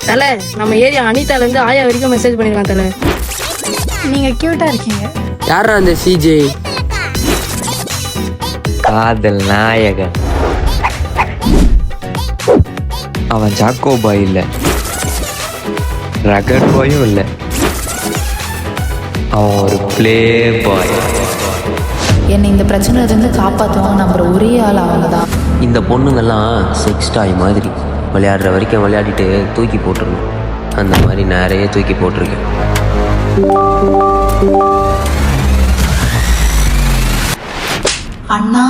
தலை, நம்ம ஏரியா அனிதால இருந்து ஆயா வரைக்கும் மெசேஜ் பண்ணிருக்கான் தலை. நீங்க கியூட்டா இருக்கீங்க. யாரா அந்த சிஜே? காதல் நாயகன். அவன் ஜாக்கோ பாய் இல்லை, ரகட் பாயும் இல்லை, அவன் ஒரு பிளே பாய். என்னை இந்த பிரச்சனையிலிருந்து காப்பாற்றுவாங்க நம்புற ஒரே ஆள் அவங்க தான். இந்த பொண்ணுங்கெல்லாம் செக்ஸ் டாய் மாதிரி விளையாடுற வரைக்கும் விளையாடிட்டு தூக்கி போட்டுருணும். அந்த மாதிரி நிறைய தூக்கி போட்டிருக்கேன். அண்ணா